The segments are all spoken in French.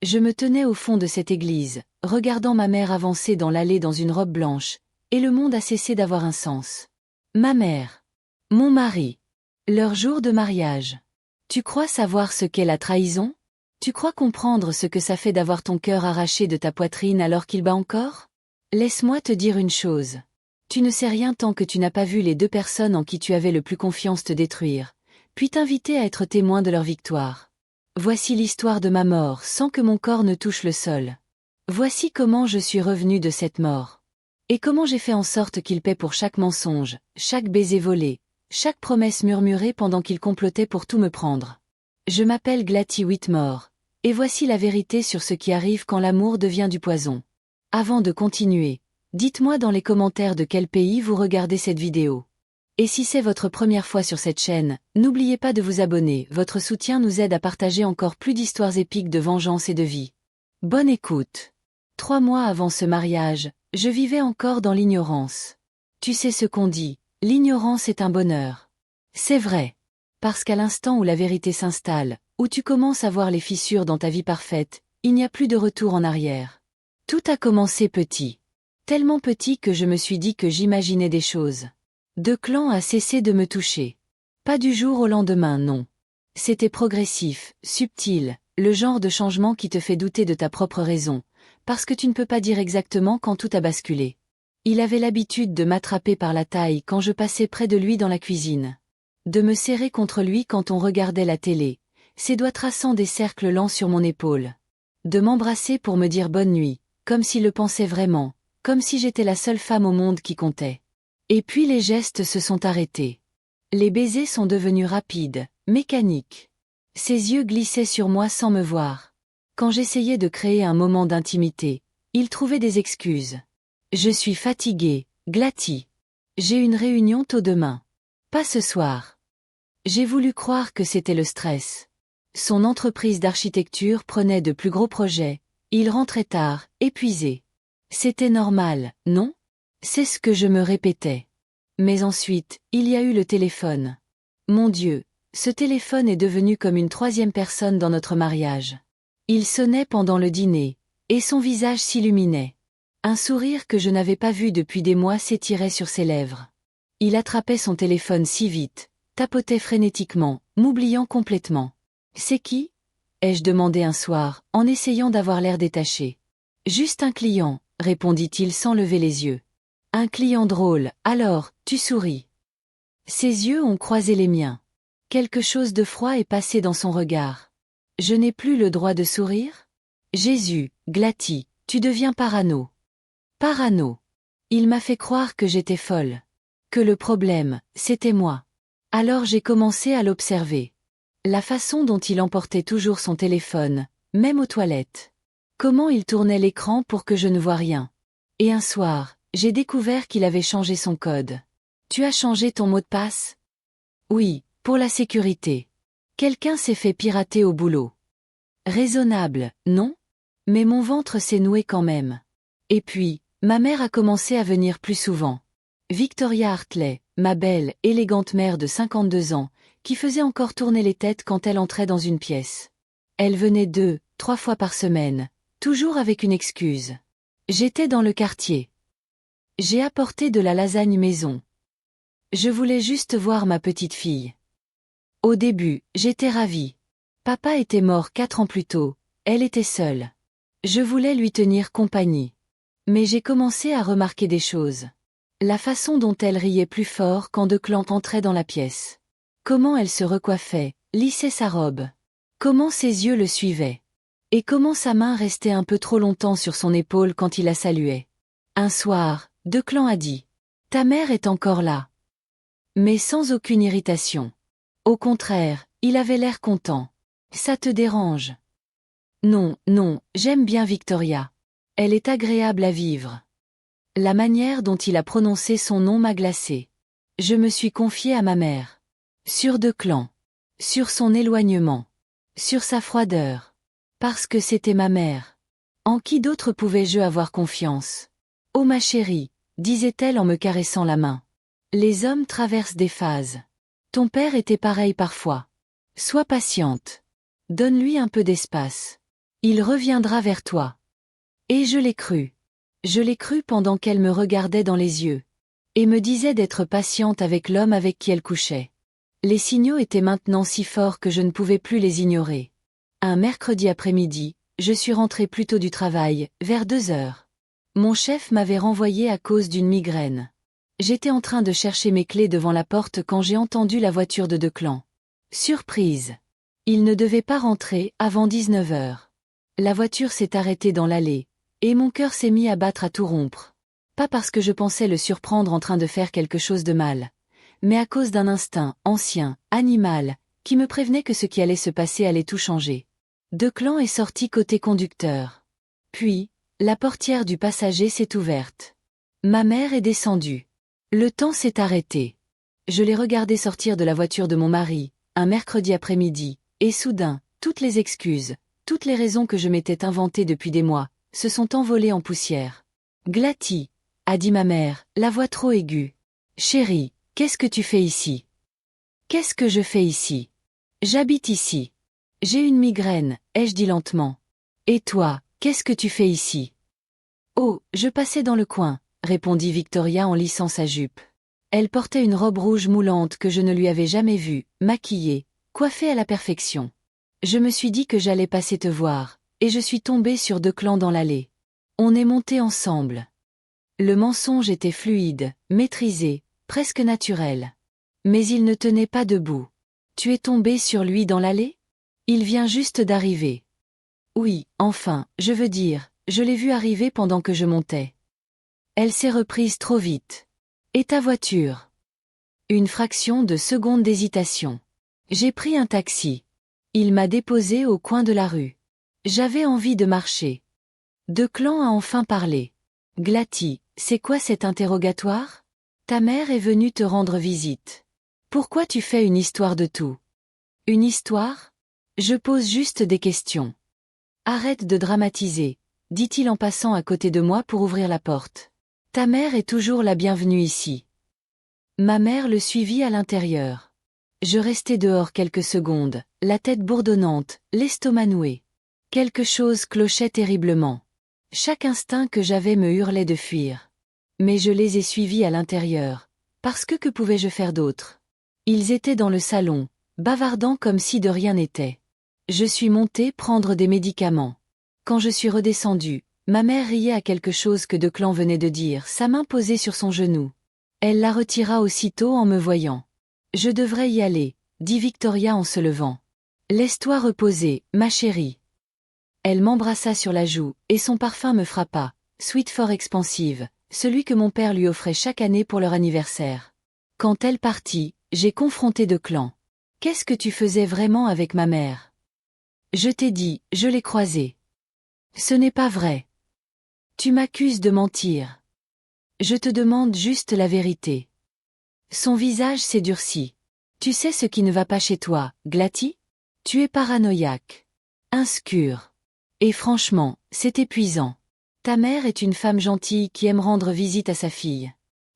Je me tenais au fond de cette église, regardant ma mère avancer dans l'allée dans une robe blanche, et le monde a cessé d'avoir un sens. Ma mère. Mon mari. Leur jour de mariage. Tu crois savoir ce qu'est la trahison? Tu crois comprendre ce que ça fait d'avoir ton cœur arraché de ta poitrine alors qu'il bat encore? Laisse-moi te dire une chose. Tu ne sais rien tant que tu n'as pas vu les deux personnes en qui tu avais le plus confiance te détruire, puis t'inviter à être témoin de leur victoire. Voici l'histoire de ma mort sans que mon corps ne touche le sol. Voici comment je suis revenu de cette mort. Et comment j'ai fait en sorte qu'il paie pour chaque mensonge, chaque baiser volé, chaque promesse murmurée pendant qu'il complotait pour tout me prendre. Je m'appelle Glatty Whitmore, et voici la vérité sur ce qui arrive quand l'amour devient du poison. Avant de continuer, dites-moi dans les commentaires de quel pays vous regardez cette vidéo. Et si c'est votre première fois sur cette chaîne, n'oubliez pas de vous abonner, votre soutien nous aide à partager encore plus d'histoires épiques de vengeance et de vie. Bonne écoute. 3 mois avant ce mariage, je vivais encore dans l'ignorance. Tu sais ce qu'on dit, l'ignorance est un bonheur. C'est vrai. Parce qu'à l'instant où la vérité s'installe, où tu commences à voir les fissures dans ta vie parfaite, il n'y a plus de retour en arrière. Tout a commencé petit. Tellement petit que je me suis dit que j'imaginais des choses. Declan a cessé de me toucher. Pas du jour au lendemain, non. C'était progressif, subtil, le genre de changement qui te fait douter de ta propre raison, parce que tu ne peux pas dire exactement quand tout a basculé. Il avait l'habitude de m'attraper par la taille quand je passais près de lui dans la cuisine. De me serrer contre lui quand on regardait la télé, ses doigts traçant des cercles lents sur mon épaule. De m'embrasser pour me dire bonne nuit, comme s'il le pensait vraiment, comme si j'étais la seule femme au monde qui comptait. Et puis les gestes se sont arrêtés. Les baisers sont devenus rapides, mécaniques. Ses yeux glissaient sur moi sans me voir. Quand j'essayais de créer un moment d'intimité, il trouvait des excuses. Je suis fatiguée, Glatty. J'ai une réunion tôt demain. Pas ce soir. J'ai voulu croire que c'était le stress. Son entreprise d'architecture prenait de plus gros projets, il rentrait tard, épuisé. C'était normal, non? C'est ce que je me répétais. Mais ensuite, il y a eu le téléphone. Mon Dieu, ce téléphone est devenu comme une troisième personne dans notre mariage. Il sonnait pendant le dîner, et son visage s'illuminait. Un sourire que je n'avais pas vu depuis des mois s'étirait sur ses lèvres. Il attrapait son téléphone si vite, tapotait frénétiquement, m'oubliant complètement. « C'est qui ?» ai-je demandé un soir, en essayant d'avoir l'air détaché. « Juste un client », répondit-il sans lever les yeux. « Un client drôle, alors, tu souris. » Ses yeux ont croisé les miens. Quelque chose de froid est passé dans son regard. Je n'ai plus le droit de sourire? Jésus, Glatty, tu deviens parano. Parano. Il m'a fait croire que j'étais folle. Que le problème, c'était moi. Alors j'ai commencé à l'observer. La façon dont il emportait toujours son téléphone, même aux toilettes. Comment il tournait l'écran pour que je ne voie rien. Et un soir, j'ai découvert qu'il avait changé son code. Tu as changé ton mot de passe? Oui, pour la sécurité. Quelqu'un s'est fait pirater au boulot. Raisonnable, non? Mais mon ventre s'est noué quand même. Et puis, ma mère a commencé à venir plus souvent. Victoria Hartley, ma belle, élégante mère de 52 ans, qui faisait encore tourner les têtes quand elle entrait dans une pièce. Elle venait 2, 3 fois par semaine, toujours avec une excuse. J'étais dans le quartier. J'ai apporté de la lasagne maison. Je voulais juste voir ma petite fille. Au début, j'étais ravie. Papa était mort 4 ans plus tôt, elle était seule. Je voulais lui tenir compagnie. Mais j'ai commencé à remarquer des choses. La façon dont elle riait plus fort quand Declan entrait dans la pièce. Comment elle se recoiffait, lissait sa robe. Comment ses yeux le suivaient. Et comment sa main restait un peu trop longtemps sur son épaule quand il la saluait. Un soir, Declan a dit « Ta mère est encore là. » Mais sans aucune irritation. Au contraire, il avait l'air content. « Ça te dérange ?» Non, non, j'aime bien Victoria. Elle est agréable à vivre. La manière dont il a prononcé son nom m'a glacée. Je me suis confiée à ma mère. Sur Declan. Sur son éloignement. Sur sa froideur. Parce que c'était ma mère. En qui d'autre pouvais-je avoir confiance? Oh ma chérie, disait-elle en me caressant la main. Les hommes traversent des phases. Ton père était pareil parfois. Sois patiente. Donne-lui un peu d'espace. Il reviendra vers toi. Et je l'ai cru. Je l'ai cru pendant qu'elle me regardait dans les yeux. Et me disait d'être patiente avec l'homme avec qui elle couchait. Les signaux étaient maintenant si forts que je ne pouvais plus les ignorer. Un mercredi après-midi, je suis rentrée plus tôt du travail, vers 2 heures. Mon chef m'avait renvoyé à cause d'une migraine. J'étais en train de chercher mes clés devant la porte quand j'ai entendu la voiture de Declan. Surprise! Il ne devait pas rentrer avant 19 heures. La voiture s'est arrêtée dans l'allée, et mon cœur s'est mis à battre à tout rompre. Pas parce que je pensais le surprendre en train de faire quelque chose de mal, mais à cause d'un instinct, ancien, animal, qui me prévenait que ce qui allait se passer allait tout changer. Declan est sorti côté conducteur. Puis, la portière du passager s'est ouverte. Ma mère est descendue. Le temps s'est arrêté. Je l'ai regardé sortir de la voiture de mon mari, un mercredi après-midi, et soudain, toutes les excuses, toutes les raisons que je m'étais inventées depuis des mois, se sont envolées en poussière. « Glatty !» a dit ma mère, la voix trop aiguë. « Chérie, qu'est-ce que tu fais ici ?»« Qu'est-ce que je fais ici ? J'habite ici. J'ai une migraine, ai-je dit lentement. Et toi, qu'est-ce que tu fais ici ? Oh, je passais dans le coin, répondit Victoria en lissant sa jupe. Elle portait une robe rouge moulante que je ne lui avais jamais vue, maquillée, coiffée à la perfection. Je me suis dit que j'allais passer te voir, et je suis tombée sur Declan dans l'allée. On est montés ensemble. Le mensonge était fluide, maîtrisé, presque naturel. Mais il ne tenait pas debout. Tu es tombée sur lui dans l'allée ? Il vient juste d'arriver. Oui, enfin, je veux dire, je l'ai vu arriver pendant que je montais. Elle s'est reprise trop vite. Et ta voiture ? Une fraction de seconde d'hésitation. J'ai pris un taxi. Il m'a déposé au coin de la rue. J'avais envie de marcher. Declan a enfin parlé. Glatty, c'est quoi cet interrogatoire ? Ta mère est venue te rendre visite. Pourquoi tu fais une histoire de tout ? Une histoire ? Je pose juste des questions. Arrête de dramatiser, dit-il en passant à côté de moi pour ouvrir la porte. Ta mère est toujours la bienvenue ici. Ma mère le suivit à l'intérieur. Je restai dehors quelques secondes, la tête bourdonnante, l'estomac noué. Quelque chose clochait terriblement. Chaque instinct que j'avais me hurlait de fuir. Mais je les ai suivis à l'intérieur, parce que pouvais-je faire d'autre ? Ils étaient dans le salon, bavardant comme si de rien n'était. Je suis montée prendre des médicaments. Quand je suis redescendue, ma mère riait à quelque chose que Declan venait de dire, sa main posée sur son genou. Elle la retira aussitôt en me voyant. Je devrais y aller, dit Victoria en se levant. Laisse-toi reposer, ma chérie. Elle m'embrassa sur la joue, et son parfum me frappa, Sweet fort expansive, celui que mon père lui offrait chaque année pour leur anniversaire. Quand elle partit, j'ai confronté Declan. Qu'est-ce que tu faisais vraiment avec ma mère ? Je t'ai dit, je l'ai croisée. Ce n'est pas vrai. Tu m'accuses de mentir. Je te demande juste la vérité. Son visage s'est durci. Tu sais ce qui ne va pas chez toi, Glatty ? Tu es paranoïaque. Inscure. Et franchement, c'est épuisant. Ta mère est une femme gentille qui aime rendre visite à sa fille.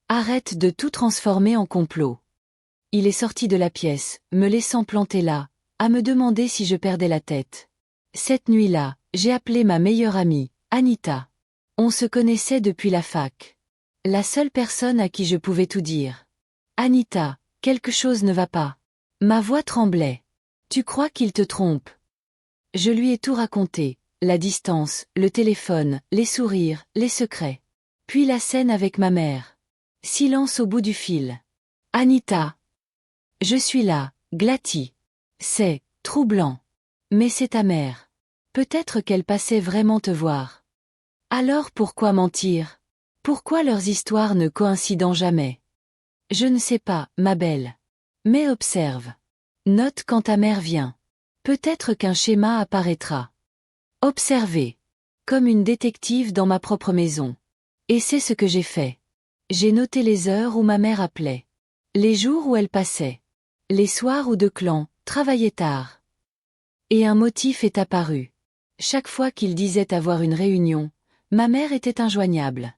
Arrête de tout transformer en complot. Il est sorti de la pièce, me laissant planter là, à me demander si je perdais la tête. Cette nuit-là, j'ai appelé ma meilleure amie, Anita. On se connaissait depuis la fac. La seule personne à qui je pouvais tout dire. Anita, quelque chose ne va pas. Ma voix tremblait. Tu crois qu'il te trompe ? Je lui ai tout raconté, la distance, le téléphone, les sourires, les secrets. Puis la scène avec ma mère. Silence au bout du fil. Anita. Je suis là, Glatty. C'est troublant. Mais c'est ta mère. Peut-être qu'elle passait vraiment te voir. Alors pourquoi mentir ? Pourquoi leurs histoires ne coïncident jamais ? Je ne sais pas, ma belle. Mais observe. Note quand ta mère vient. Peut-être qu'un schéma apparaîtra. Observez. Comme une détective dans ma propre maison. Et c'est ce que j'ai fait. J'ai noté les heures où ma mère appelait. Les jours où elle passait. Les soirs où Declan travaillait tard. Et un motif est apparu. Chaque fois qu'il disait avoir une réunion, ma mère était injoignable.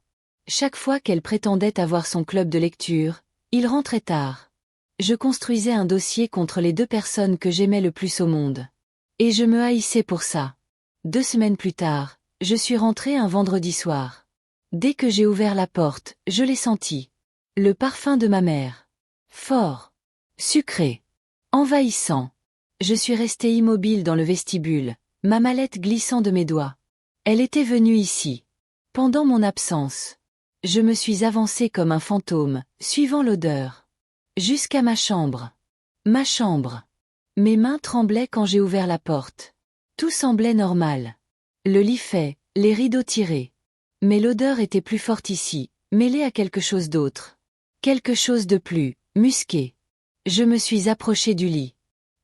Chaque fois qu'elle prétendait avoir son club de lecture, il rentrait tard. Je construisais un dossier contre les deux personnes que j'aimais le plus au monde. Et je me haïssais pour ça. 2 semaines plus tard, je suis rentrée un vendredi soir. Dès que j'ai ouvert la porte, je l'ai senti. Le parfum de ma mère. Fort. Sucré. Envahissant. Je suis restée immobile dans le vestibule, ma mallette glissant de mes doigts. Elle était venue ici. Pendant mon absence. Je me suis avancée comme un fantôme, suivant l'odeur. Jusqu'à ma chambre. Ma chambre. Mes mains tremblaient quand j'ai ouvert la porte. Tout semblait normal. Le lit fait, les rideaux tirés. Mais l'odeur était plus forte ici, mêlée à quelque chose d'autre. Quelque chose de plus musqué. Je me suis approchée du lit.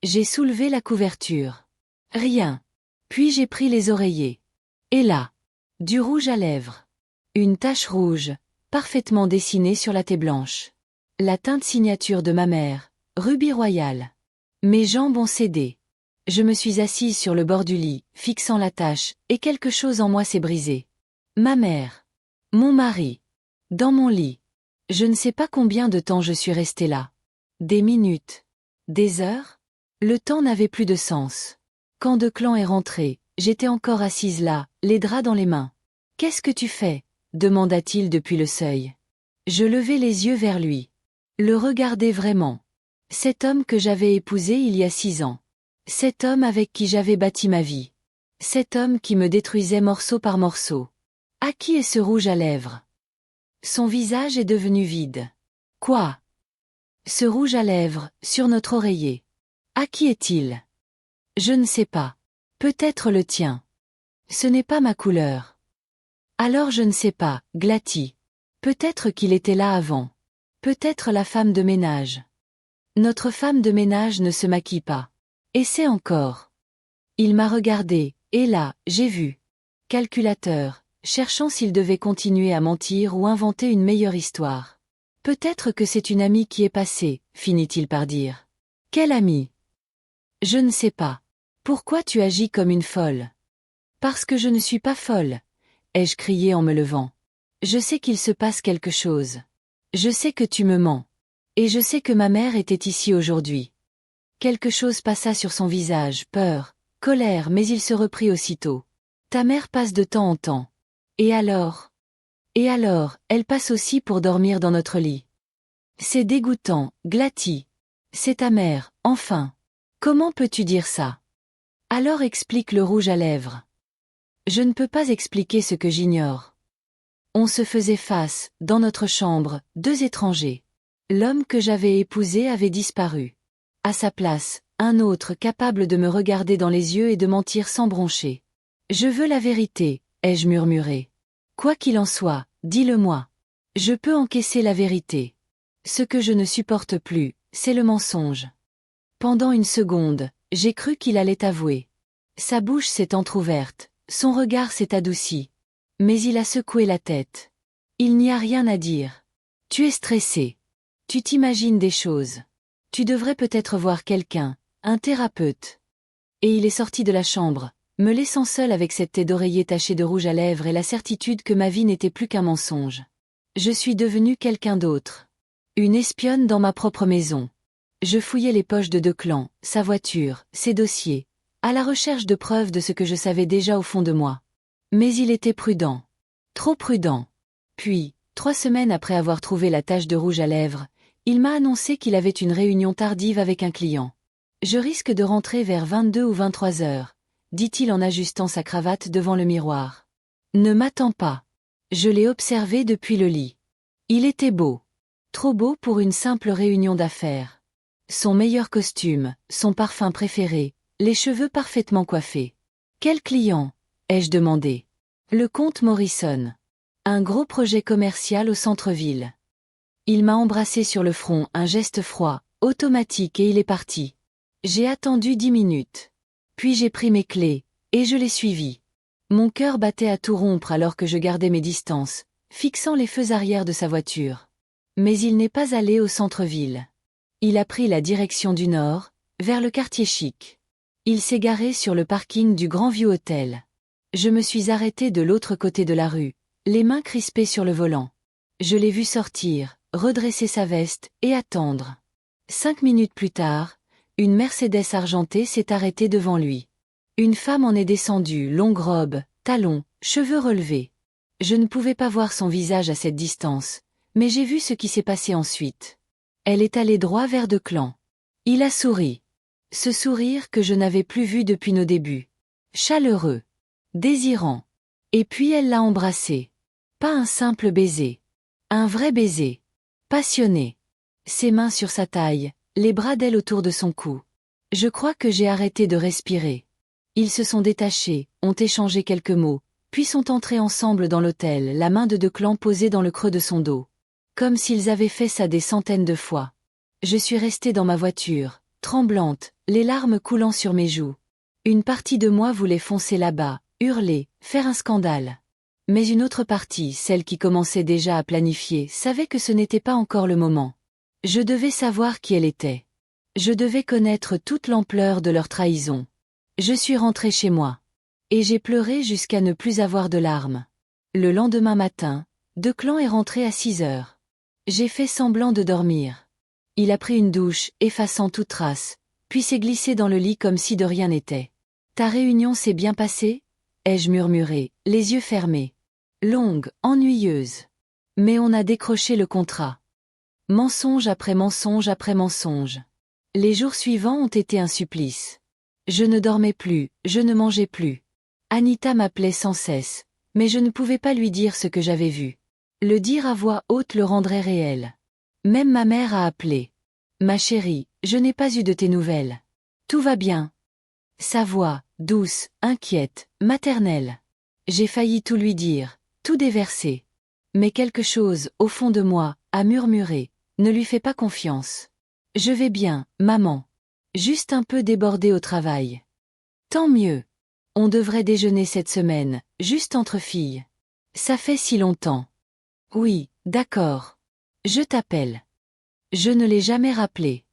J'ai soulevé la couverture. Rien. Puis j'ai pris les oreillers. Et là, du rouge à lèvres. Une tache rouge, parfaitement dessinée sur la taie blanche. La teinte signature de ma mère, rubis royal. Mes jambes ont cédé. Je me suis assise sur le bord du lit, fixant la tache, et quelque chose en moi s'est brisé. Ma mère. Mon mari. Dans mon lit. Je ne sais pas combien de temps je suis restée là. Des minutes. Des heures? Le temps n'avait plus de sens. Quand Declan est rentré, j'étais encore assise là, les draps dans les mains. « Qu'est-ce que tu fais ?» demanda-t-il depuis le seuil. Je levai les yeux vers lui. Le regarder vraiment. Cet homme que j'avais épousé il y a 6 ans. Cet homme avec qui j'avais bâti ma vie. Cet homme qui me détruisait morceau par morceau. À qui est ce rouge à lèvres? Son visage est devenu vide. Quoi? Ce rouge à lèvres, sur notre oreiller. À qui est-il? Je ne sais pas. Peut-être le tien. Ce n'est pas ma couleur. Alors je ne sais pas, Glatty. Peut-être qu'il était là avant. Peut-être la femme de ménage. Notre femme de ménage ne se maquille pas. Et c'est encore. Il m'a regardé, et là, j'ai vu. Calculateur, cherchant s'il devait continuer à mentir ou inventer une meilleure histoire. Peut-être que c'est une amie qui est passée, finit-il par dire. Quelle amie? Je ne sais pas. Pourquoi tu agis comme une folle? Parce que je ne suis pas folle, ai-je crié en me levant. Je sais qu'il se passe quelque chose. Je sais que tu me mens. Et je sais que ma mère était ici aujourd'hui. Quelque chose passa sur son visage, peur, colère, mais il se reprit aussitôt. Ta mère passe de temps en temps. Et alors? Et alors, elle passe aussi pour dormir dans notre lit. C'est dégoûtant, Glatty. C'est ta mère, enfin. Comment peux-tu dire ça? Alors explique le rouge à lèvres. Je ne peux pas expliquer ce que j'ignore. On se faisait face, dans notre chambre, 2 étrangers. L'homme que j'avais épousé avait disparu. À sa place, un autre capable de me regarder dans les yeux et de mentir sans broncher. Je veux la vérité, ai-je murmuré. Quoi qu'il en soit, dis-le-moi. Je peux encaisser la vérité. Ce que je ne supporte plus, c'est le mensonge. Pendant une seconde, j'ai cru qu'il allait avouer. Sa bouche s'est entr'ouverte, son regard s'est adouci. Mais il a secoué la tête. Il n'y a rien à dire. Tu es stressé. Tu t'imagines des choses. Tu devrais peut-être voir quelqu'un, un thérapeute. Et il est sorti de la chambre, me laissant seule avec cette taie d'oreiller tachée de rouge à lèvres et la certitude que ma vie n'était plus qu'un mensonge. Je suis devenue quelqu'un d'autre. Une espionne dans ma propre maison. Je fouillais les poches de Declan, sa voiture, ses dossiers, à la recherche de preuves de ce que je savais déjà au fond de moi. Mais il était prudent. Trop prudent. Puis, 3 semaines après avoir trouvé la tache de rouge à lèvres, il m'a annoncé qu'il avait une réunion tardive avec un client. Je risque de rentrer vers 22 ou 23 heures, dit-il en ajustant sa cravate devant le miroir. Ne m'attends pas. Je l'ai observé depuis le lit. Il était beau. Trop beau pour une simple réunion d'affaires. Son meilleur costume, son parfum préféré, les cheveux parfaitement coiffés. Quel client? Ai-je demandé. Le comte Morrison. Un gros projet commercial au centre-ville. Il m'a embrassé sur le front, un geste froid, automatique et il est parti. J'ai attendu 10 minutes. Puis j'ai pris mes clés, et je l'ai suivi. Mon cœur battait à tout rompre alors que je gardais mes distances, fixant les feux arrière de sa voiture. Mais il n'est pas allé au centre-ville. Il a pris la direction du nord, vers le quartier chic. Il s'est garé sur le parking du Grand View Hotel. Je me suis arrêtée de l'autre côté de la rue, les mains crispées sur le volant. Je l'ai vu sortir, redresser sa veste, et attendre. 5 minutes plus tard, une Mercedes argentée s'est arrêtée devant lui. Une femme en est descendue, longue robe, talons, cheveux relevés. Je ne pouvais pas voir son visage à cette distance, mais j'ai vu ce qui s'est passé ensuite. Elle est allée droit vers Declan. Il a souri. Ce sourire que je n'avais plus vu depuis nos débuts. Chaleureux. Désirant. Et puis elle l'a embrassé. Pas un simple baiser. Un vrai baiser. Passionné. Ses mains sur sa taille, les bras d'elle autour de son cou. Je crois que j'ai arrêté de respirer. Ils se sont détachés, ont échangé quelques mots, puis sont entrés ensemble dans l'hôtel, la main de Declan posée dans le creux de son dos. Comme s'ils avaient fait ça des centaines de fois. Je suis restée dans ma voiture, tremblante, les larmes coulant sur mes joues. Une partie de moi voulait foncer là-bas, hurler, faire un scandale. Mais une autre partie, celle qui commençait déjà à planifier, savait que ce n'était pas encore le moment. Je devais savoir qui elle était. Je devais connaître toute l'ampleur de leur trahison. Je suis rentrée chez moi. Et j'ai pleuré jusqu'à ne plus avoir de larmes. Le lendemain matin, Declan est rentré à 6 heures. J'ai fait semblant de dormir. Il a pris une douche, effaçant toute trace, puis s'est glissé dans le lit comme si de rien n'était. « Ta réunion s'est bien passée ?» ai-je murmuré, les yeux fermés. Longue, ennuyeuse. Mais on a décroché le contrat. Mensonge après mensonge après mensonge. Les jours suivants ont été un supplice. Je ne dormais plus, je ne mangeais plus. Anita m'appelait sans cesse, mais je ne pouvais pas lui dire ce que j'avais vu. Le dire à voix haute le rendrait réel. Même ma mère a appelé. « Ma chérie, je n'ai pas eu de tes nouvelles. Tout va bien. » Sa voix, douce, inquiète, maternelle. J'ai failli tout lui dire, tout déverser. Mais quelque chose, au fond de moi, a murmuré, « Ne lui fais pas confiance. » Je vais bien, maman. Juste un peu débordée au travail. Tant mieux. On devrait déjeuner cette semaine, juste entre filles. Ça fait si longtemps. Oui, d'accord. Je t'appelle. Je ne l'ai jamais rappelé.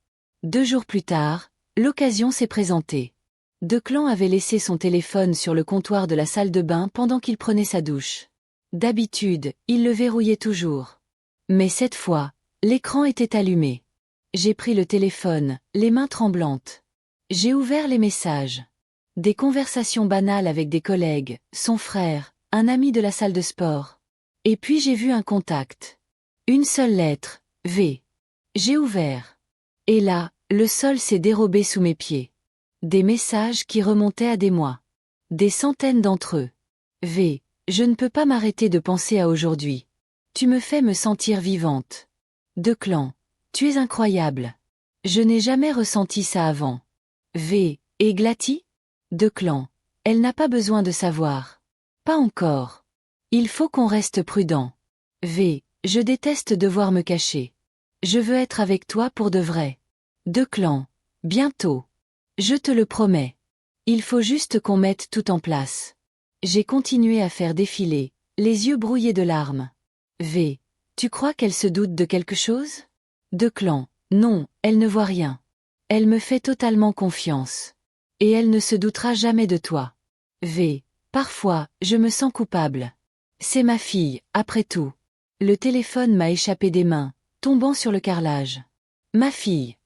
2 jours plus tard, l'occasion s'est présentée. Declan avait laissé son téléphone sur le comptoir de la salle de bain pendant qu'il prenait sa douche. D'habitude, il le verrouillait toujours. Mais cette fois, l'écran était allumé. J'ai pris le téléphone, les mains tremblantes. J'ai ouvert les messages. Des conversations banales avec des collègues, son frère, un ami de la salle de sport. Et puis j'ai vu un contact. Une seule lettre, V. J'ai ouvert. Et là, le sol s'est dérobé sous mes pieds. Des messages qui remontaient à des mois. Des centaines d'entre eux. V. Je ne peux pas m'arrêter de penser à aujourd'hui. Tu me fais me sentir vivante. Declan. Tu es incroyable. Je n'ai jamais ressenti ça avant. V. Et Glatty ? Declan. Elle n'a pas besoin de savoir. Pas encore. Il faut qu'on reste prudent. V. Je déteste devoir me cacher. Je veux être avec toi pour de vrai. Declan. Bientôt. Je te le promets. Il faut juste qu'on mette tout en place. J'ai continué à faire défiler, les yeux brouillés de larmes. V. Tu crois qu'elle se doute de quelque chose ? Declan. Non, elle ne voit rien. Elle me fait totalement confiance. Et elle ne se doutera jamais de toi. V. Parfois, je me sens coupable. C'est ma fille, après tout. Le téléphone m'a échappé des mains, tombant sur le carrelage. Ma fille.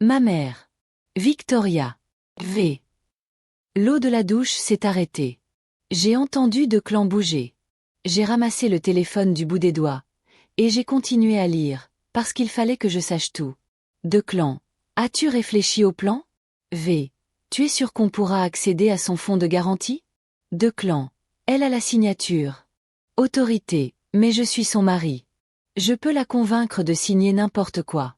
Ma mère. Victoria. V. L'eau de la douche s'est arrêtée. J'ai entendu Declan bouger. J'ai ramassé le téléphone du bout des doigts. Et j'ai continué à lire, parce qu'il fallait que je sache tout. Declan. As-tu réfléchi au plan ? V. Tu es sûr qu'on pourra accéder à son fonds de garantie ? Declan. Elle a la signature. Autorité, mais je suis son mari. Je peux la convaincre de signer n'importe quoi.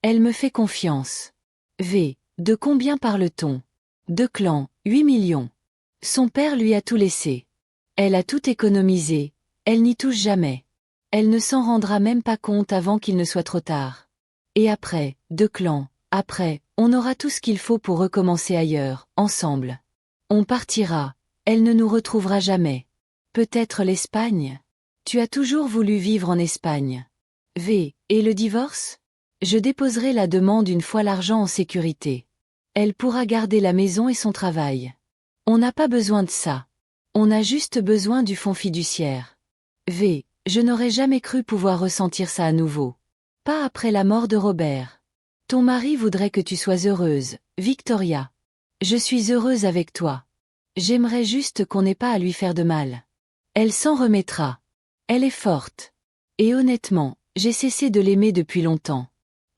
Elle me fait confiance. V. De combien parle-t-on ? Declan. 8 millions. Son père lui a tout laissé. Elle a tout économisé, elle n'y touche jamais. Elle ne s'en rendra même pas compte avant qu'il ne soit trop tard. Et après, Declan, après, on aura tout ce qu'il faut pour recommencer ailleurs, ensemble. On partira, elle ne nous retrouvera jamais. Peut-être l'Espagne ? Tu as toujours voulu vivre en Espagne. V. Et le divorce ? Je déposerai la demande une fois l'argent en sécurité. Elle pourra garder la maison et son travail. On n'a pas besoin de ça. On a juste besoin du fonds fiduciaire. V. Je n'aurais jamais cru pouvoir ressentir ça à nouveau. Pas après la mort de Robert. Ton mari voudrait que tu sois heureuse, Victoria. Je suis heureuse avec toi. J'aimerais juste qu'on n'ait pas à lui faire de mal. Elle s'en remettra. Elle est forte. Et honnêtement, j'ai cessé de l'aimer depuis longtemps.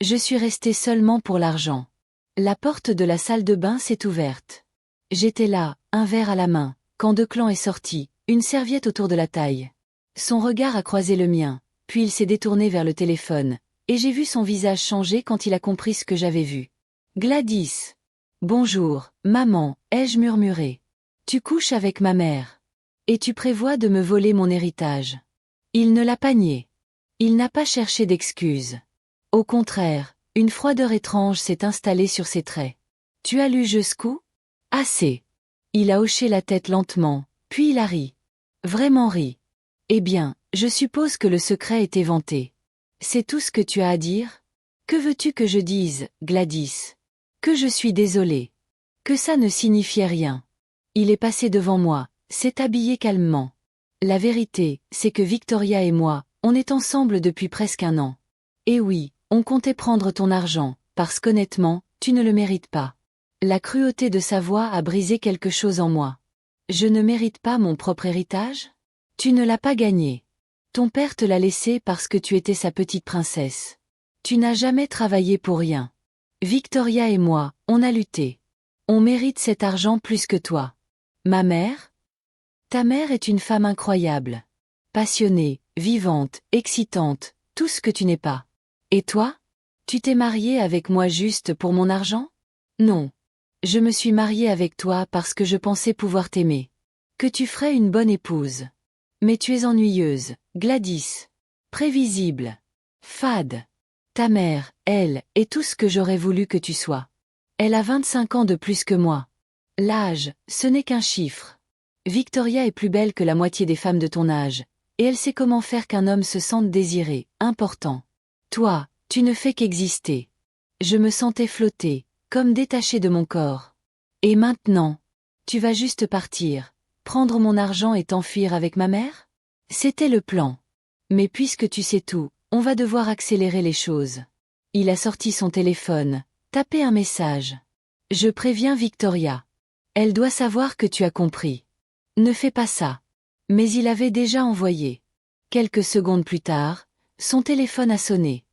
Je suis restée seulement pour l'argent. La porte de la salle de bain s'est ouverte. J'étais là, un verre à la main, quand Declan est sorti, une serviette autour de la taille. Son regard a croisé le mien, puis il s'est détourné vers le téléphone, et j'ai vu son visage changer quand il a compris ce que j'avais vu. Gladys. Bonjour, maman, ai-je murmuré. Tu couches avec ma mère. Et tu prévois de me voler mon héritage. Il ne l'a pas nié. Il n'a pas cherché d'excuses. Au contraire, une froideur étrange s'est installée sur ses traits. Tu as lu jusqu'où? Assez. Il a hoché la tête lentement, puis il a ri. Vraiment ri. Eh bien, je suppose que le secret est éventé. C'est tout ce que tu as à dire? Que veux-tu que je dise, Gladys? Que je suis désolée. Que ça ne signifiait rien. Il est passé devant moi, s'est habillé calmement. La vérité, c'est que Victoria et moi, on est ensemble depuis presque un an. Et oui, on comptait prendre ton argent, parce qu'honnêtement, tu ne le mérites pas. La cruauté de sa voix a brisé quelque chose en moi. Je ne mérite pas mon propre héritage? Tu ne l'as pas gagné. Ton père te l'a laissé parce que tu étais sa petite princesse. Tu n'as jamais travaillé pour rien. Victoria et moi, on a lutté. On mérite cet argent plus que toi. Ma mère? Ta mère est une femme incroyable. Passionnée, vivante, excitante, tout ce que tu n'es pas. Et toi? Tu t'es mariée avec moi juste pour mon argent? Non. Je me suis mariée avec toi parce que je pensais pouvoir t'aimer. Que tu ferais une bonne épouse. Mais tu es ennuyeuse, Gladys. Prévisible. Fade. Ta mère, elle, est tout ce que j'aurais voulu que tu sois. Elle a 25 ans de plus que moi. L'âge, ce n'est qu'un chiffre. Victoria est plus belle que la moitié des femmes de ton âge, et elle sait comment faire qu'un homme se sente désiré, important. Toi, tu ne fais qu'exister. Je me sentais flotter, comme détachée de mon corps. Et maintenant? Tu vas juste partir, prendre mon argent et t'enfuir avec ma mère? C'était le plan. Mais puisque tu sais tout, on va devoir accélérer les choses. Il a sorti son téléphone, tapé un message. Je préviens Victoria. Elle doit savoir que tu as compris. Ne fais pas ça. Mais il avait déjà envoyé. Quelques secondes plus tard, son téléphone a sonné.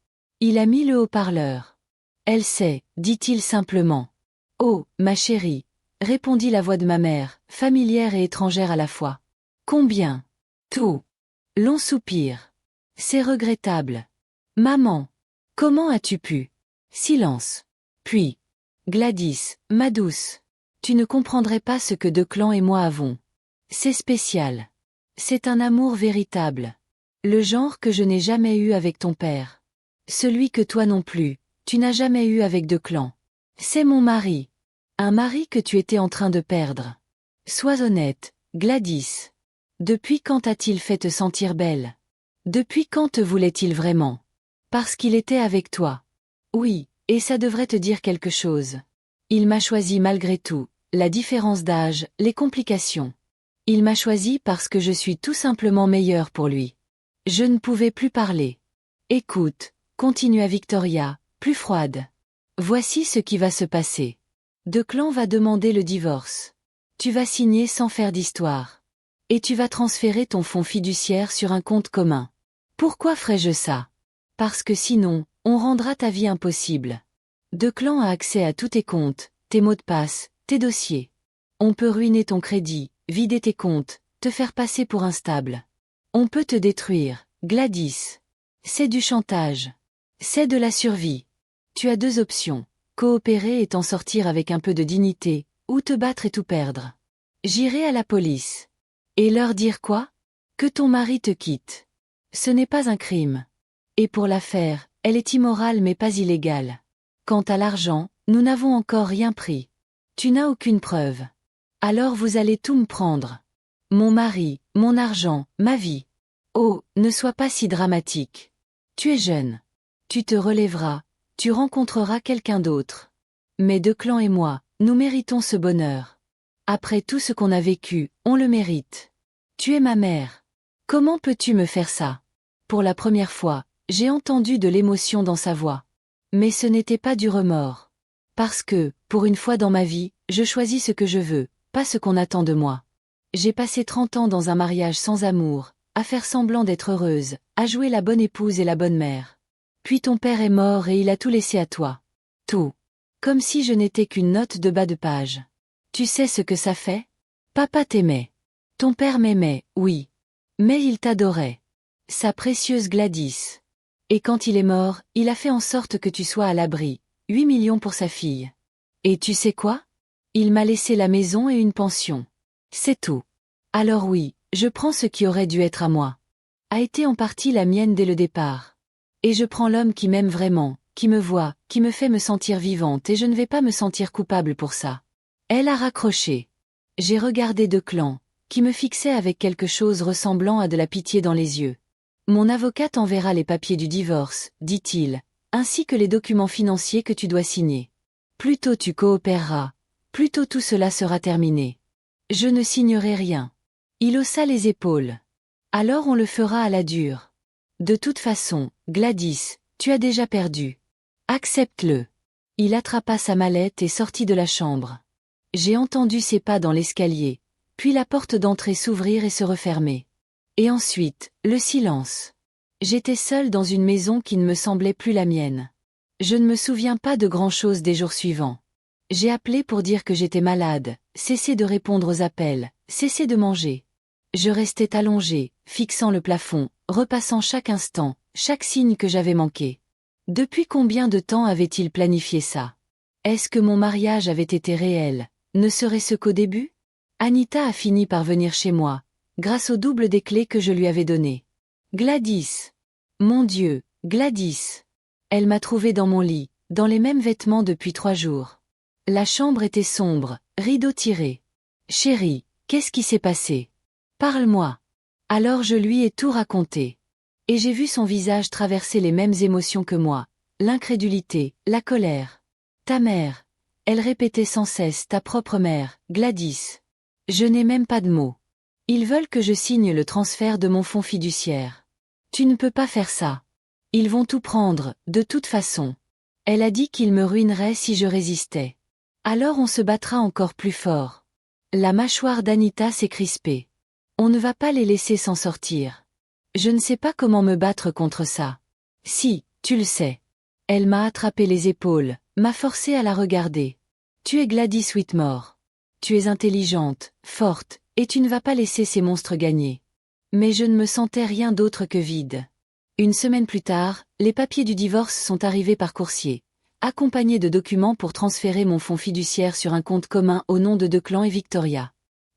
Il a mis le haut-parleur. Elle sait, dit-il simplement. Oh, ma chérie, répondit la voix de ma mère, familière et étrangère à la fois. Combien? Tout. Long soupir. C'est regrettable. Maman. Comment as-tu pu? Silence. Puis. Gladys, ma douce. Tu ne comprendrais pas ce que Declan et moi avons. C'est spécial. C'est un amour véritable. Le genre que je n'ai jamais eu avec ton père. Celui que toi non plus, tu n'as jamais eu avec Declan. C'est mon mari. Un mari que tu étais en train de perdre. Sois honnête, Gladys. Depuis quand a-t-il fait te sentir belle? Depuis quand te voulait-il vraiment? Parce qu'il était avec toi. Oui, et ça devrait te dire quelque chose. Il m'a choisi malgré tout, la différence d'âge, les complications. Il m'a choisi parce que je suis tout simplement meilleure pour lui. Je ne pouvais plus parler. Écoute, continua Victoria, plus froide. Voici ce qui va se passer. Declan va demander le divorce. Tu vas signer sans faire d'histoire. Et tu vas transférer ton fonds fiduciaire sur un compte commun. Pourquoi ferais-je ça? Parce que sinon, on rendra ta vie impossible. Declan a accès à tous tes comptes, tes mots de passe, tes dossiers. On peut ruiner ton crédit, vider tes comptes, te faire passer pour instable. On peut te détruire, Gladys. C'est du chantage. C'est de la survie. Tu as deux options, coopérer et t'en sortir avec un peu de dignité, ou te battre et tout perdre. J'irai à la police. Et leur dire quoi? Que ton mari te quitte. Ce n'est pas un crime. Et pour l'affaire, elle est immorale mais pas illégale. Quant à l'argent, nous n'avons encore rien pris. Tu n'as aucune preuve. Alors vous allez tout me prendre. Mon mari, mon argent, ma vie. Oh, ne sois pas si dramatique. Tu es jeune. Tu te relèveras, tu rencontreras quelqu'un d'autre. Mais Declan et moi, nous méritons ce bonheur. Après tout ce qu'on a vécu, on le mérite. Tu es ma mère. Comment peux-tu me faire ça? Pour la première fois, j'ai entendu de l'émotion dans sa voix. Mais ce n'était pas du remords. Parce que, pour une fois dans ma vie, je choisis ce que je veux, pas ce qu'on attend de moi. J'ai passé 30 ans dans un mariage sans amour, à faire semblant d'être heureuse, à jouer la bonne épouse et la bonne mère. Puis ton père est mort et il a tout laissé à toi. Tout. Comme si je n'étais qu'une note de bas de page. Tu sais ce que ça fait? Papa t'aimait. Ton père m'aimait, oui. Mais il t'adorait. Sa précieuse Gladys. Et quand il est mort, il a fait en sorte que tu sois à l'abri, 8 millions pour sa fille. Et tu sais quoi? Il m'a laissé la maison et une pension. C'est tout. Alors oui, je prends ce qui aurait dû être à moi. A été en partie la mienne dès le départ. Et je prends l'homme qui m'aime vraiment, qui me voit, qui me fait me sentir vivante et je ne vais pas me sentir coupable pour ça. Elle a raccroché. J'ai regardé Declan, qui me fixait avec quelque chose ressemblant à de la pitié dans les yeux. Mon avocat t'enverra les papiers du divorce, dit-il, ainsi que les documents financiers que tu dois signer. Plus tôt tu coopéreras, plus tôt tout cela sera terminé. Je ne signerai rien. Il haussa les épaules. Alors on le fera à la dure. De toute façon, Gladys, tu as déjà perdu. Accepte-le. Il attrapa sa mallette et sortit de la chambre. J'ai entendu ses pas dans l'escalier, puis la porte d'entrée s'ouvrir et se refermer. Et ensuite, le silence. J'étais seule dans une maison qui ne me semblait plus la mienne. Je ne me souviens pas de grand-chose des jours suivants. J'ai appelé pour dire que j'étais malade, cessé de répondre aux appels, cessé de manger. Je restais allongée, fixant le plafond, repassant chaque instant, chaque signe que j'avais manqué. Depuis combien de temps avait-il planifié ça? Est-ce que mon mariage avait été réel? Ne serait-ce qu'au début? Anita a fini par venir chez moi, grâce au double des clés que je lui avais données. Gladys! Mon Dieu, Gladys! Elle m'a trouvée dans mon lit, dans les mêmes vêtements depuis 3 jours. La chambre était sombre, rideaux tirés. Chérie, qu'est-ce qui s'est passé? Parle-moi. Alors je lui ai tout raconté. Et j'ai vu son visage traverser les mêmes émotions que moi, l'incrédulité, la colère. Ta mère. Elle répétait sans cesse ta propre mère, Gladys. Je n'ai même pas de mots. Ils veulent que je signe le transfert de mon fonds fiduciaire. Tu ne peux pas faire ça. Ils vont tout prendre, de toute façon. Elle a dit qu'ils me ruineraient si je résistais. Alors on se battra encore plus fort. La mâchoire d'Anita s'est crispée. On ne va pas les laisser s'en sortir. Je ne sais pas comment me battre contre ça. Si, tu le sais. Elle m'a attrapé les épaules, m'a forcé à la regarder. Tu es Gladys Whitmore. Tu es intelligente, forte, et tu ne vas pas laisser ces monstres gagner. Mais je ne me sentais rien d'autre que vide. Une semaine plus tard, les papiers du divorce sont arrivés par coursier, accompagnés de documents pour transférer mon fonds fiduciaire sur un compte commun au nom de Declan et Victoria.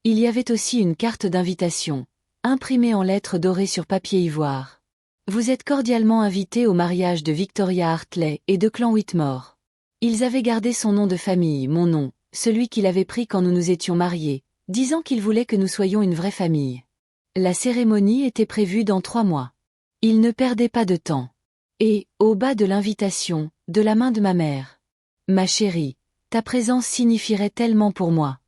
Il y avait aussi une carte d'invitation, imprimée en lettres dorées sur papier ivoire. Vous êtes cordialement invités au mariage de Victoria Hartley et Declan Whitmore. Ils avaient gardé son nom de famille, mon nom, celui qu'il avait pris quand nous nous étions mariés, disant qu'ils voulaient que nous soyons une vraie famille. La cérémonie était prévue dans 3 mois. Ils ne perdaient pas de temps. Et, au bas de l'invitation, de la main de ma mère. Ma chérie, ta présence signifierait tellement pour moi.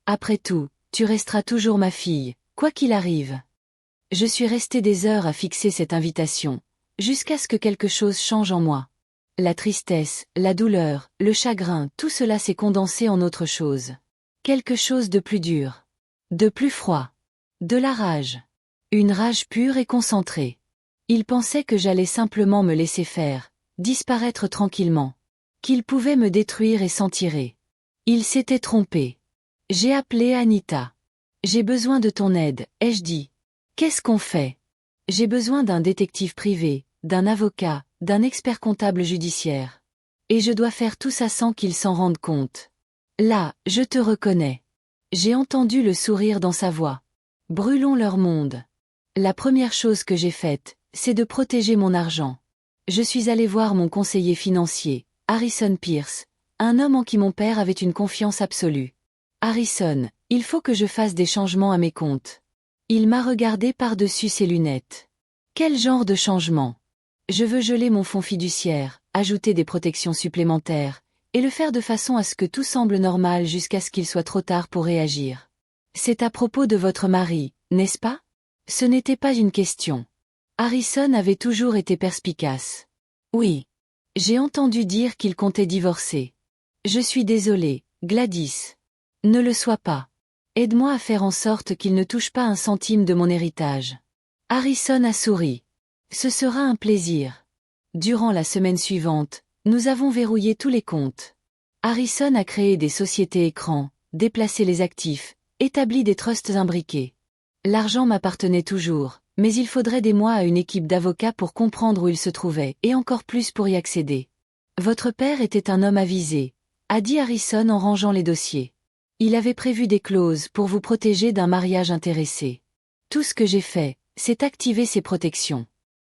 Après tout, tu resteras toujours ma fille, quoi qu'il arrive. Je suis restée des heures à fixer cette invitation, jusqu'à ce que quelque chose change en moi. La tristesse, la douleur, le chagrin, tout cela s'est condensé en autre chose. Quelque chose de plus dur. De plus froid. De la rage. Une rage pure et concentrée. Il pensait que j'allais simplement me laisser faire, disparaître tranquillement. Qu'il pouvait me détruire et s'en tirer. Il s'était trompé. J'ai appelé Anita. J'ai besoin de ton aide, ai-je dit. Qu'est-ce qu'on fait? J'ai besoin d'un détective privé, d'un avocat, d'un expert comptable judiciaire. Et je dois faire tout ça sans qu'ils s'en rendent compte. Là, je te reconnais. J'ai entendu le sourire dans sa voix. Brûlons leur monde. La première chose que j'ai faite, c'est de protéger mon argent. Je suis allé voir mon conseiller financier, Harrison Pierce, un homme en qui mon père avait une confiance absolue. Harrison, il faut que je fasse des changements à mes comptes. Il m'a regardé par-dessus ses lunettes. Quel genre de changement? Je veux geler mon fonds fiduciaire, ajouter des protections supplémentaires, et le faire de façon à ce que tout semble normal jusqu'à ce qu'il soit trop tard pour réagir. C'est à propos de votre mari, n'est-ce pas? Ce n'était pas une question. Harrison avait toujours été perspicace. Oui. J'ai entendu dire qu'il comptait divorcer. Je suis désolée, Gladys. Ne le sois pas. Aide-moi à faire en sorte qu'il ne touche pas un centime de mon héritage. Harrison a souri. Ce sera un plaisir. Durant la semaine suivante, nous avons verrouillé tous les comptes. Harrison a créé des sociétés écrans, déplacé les actifs, établi des trusts imbriqués. L'argent m'appartenait toujours, mais il faudrait des mois à une équipe d'avocats pour comprendre où il se trouvait, et encore plus pour y accéder. Votre père était un homme avisé, a dit Harrison en rangeant les dossiers. Il avait prévu des clauses pour vous protéger d'un mariage intéressé. Tout ce que j'ai fait, c'est activer ces protections.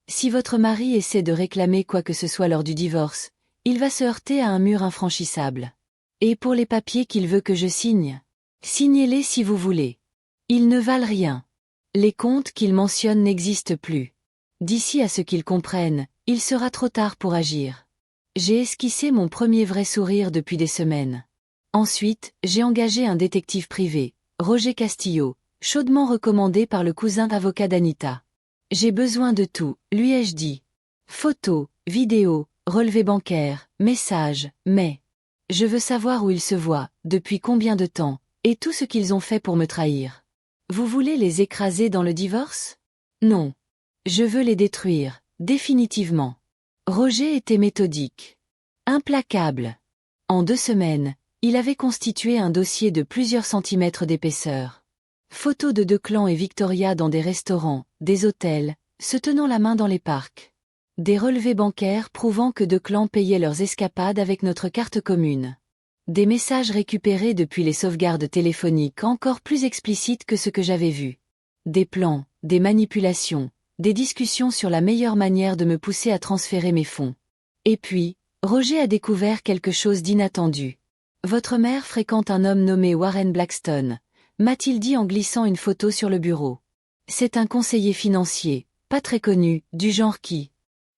Si votre mari essaie de réclamer quoi que ce soit lors du divorce, il va se heurter à un mur infranchissable. Et pour les papiers qu'il veut que je signe, signez-les si vous voulez. Ils ne valent rien. Les comptes qu'il mentionne n'existent plus. D'ici à ce qu'ils comprennent, il sera trop tard pour agir. J'ai esquissé mon premier vrai sourire depuis des semaines. Ensuite, j'ai engagé un détective privé, Roger Castillo, chaudement recommandé par le cousin avocat d'Anita. J'ai besoin de tout, lui ai-je dit. Photos, vidéos, relevés bancaires, messages, mais... Je veux savoir où ils se voient, depuis combien de temps, et tout ce qu'ils ont fait pour me trahir. Vous voulez les écraser dans le divorce? Non. Je veux les détruire, définitivement. Roger était méthodique. Implacable. En 2 semaines, il avait constitué un dossier de plusieurs centimètres d'épaisseur. Photos de Declan et Victoria dans des restaurants, des hôtels, se tenant la main dans les parcs. Des relevés bancaires prouvant que Declan payait leurs escapades avec notre carte commune. Des messages récupérés depuis les sauvegardes téléphoniques encore plus explicites que ce que j'avais vu. Des plans, des manipulations, des discussions sur la meilleure manière de me pousser à transférer mes fonds. Et puis, Roger a découvert quelque chose d'inattendu. Votre mère fréquente un homme nommé Warren Blackstone, m'a-t-il dit en glissant une photo sur le bureau. C'est un conseiller financier, pas très connu, du genre qui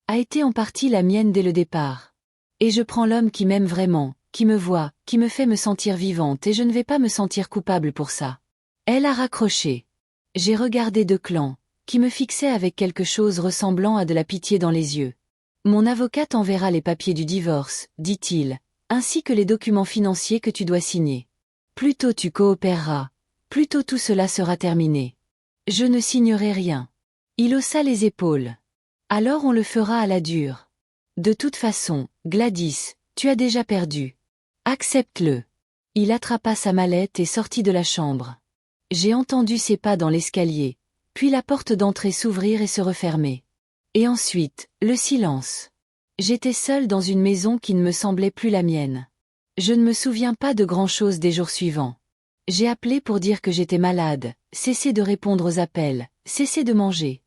a été en partie la mienne dès le départ. Et je prends l'homme qui m'aime vraiment, qui me voit, qui me fait me sentir vivante et je ne vais pas me sentir coupable pour ça. Elle a raccroché. J'ai regardé Declan, qui me fixait avec quelque chose ressemblant à de la pitié dans les yeux. Mon avocat t'enverra les papiers du divorce, dit-il, ainsi que les documents financiers que tu dois signer. Plus tôt tu coopéreras, plus tôt tout cela sera terminé. Je ne signerai rien. Il haussa les épaules. Alors on le fera à la dure. De toute façon, Gladys, tu as déjà perdu. Accepte-le. Il attrapa sa mallette et sortit de la chambre. J'ai entendu ses pas dans l'escalier, puis la porte d'entrée s'ouvrir et se refermer. Et ensuite, le silence. J'étais seule dans une maison qui ne me semblait plus la mienne. Je ne me souviens pas de grand-chose des jours suivants. J'ai appelé pour dire que j'étais malade, cessé de répondre aux appels, cessé de manger.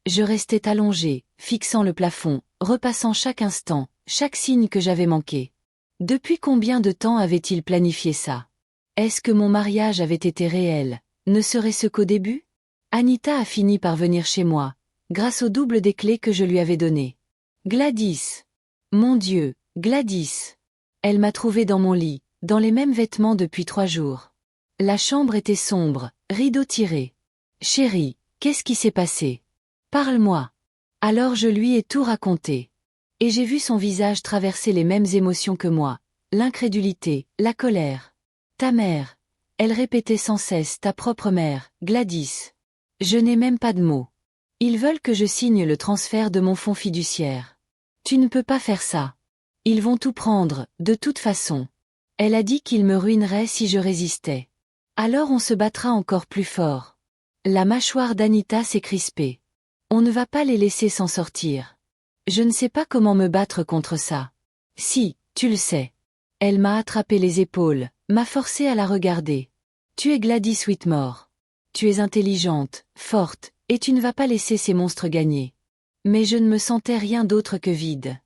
Je restais allongée, fixant le plafond, repassant chaque instant, chaque signe que j'avais manqué. Depuis combien de temps avait-il planifié ça? Est-ce que mon mariage avait été réel, ne serait-ce qu'au début? Anita a fini par venir chez moi, grâce au double des clés que je lui avais données. Gladys. Mon Dieu, Gladys. Elle m'a trouvée dans mon lit, dans les mêmes vêtements depuis 3 jours. La chambre était sombre, rideaux tirés. Chérie, qu'est-ce qui s'est passé? Parle-moi. Alors je lui ai tout raconté. Et j'ai vu son visage traverser les mêmes émotions que moi, l'incrédulité, la colère. Ta mère. Elle répétait sans cesse ta propre mère, Gladys. Je n'ai même pas de mots. Ils veulent que je signe le transfert de mon fonds fiduciaire. Tu ne peux pas faire ça. Ils vont tout prendre, de toute façon. Elle a dit qu'ils me ruineraient si je résistais. Alors on se battra encore plus fort. La mâchoire d'Anita s'est crispée. On ne va pas les laisser s'en sortir. Je ne sais pas comment me battre contre ça. Si, tu le sais. Elle m'a attrapé les épaules, m'a forcé à la regarder. Tu es Gladys Whitmore. Tu es intelligente, forte, et tu ne vas pas laisser ces monstres gagner. Mais je ne me sentais rien d'autre que vide.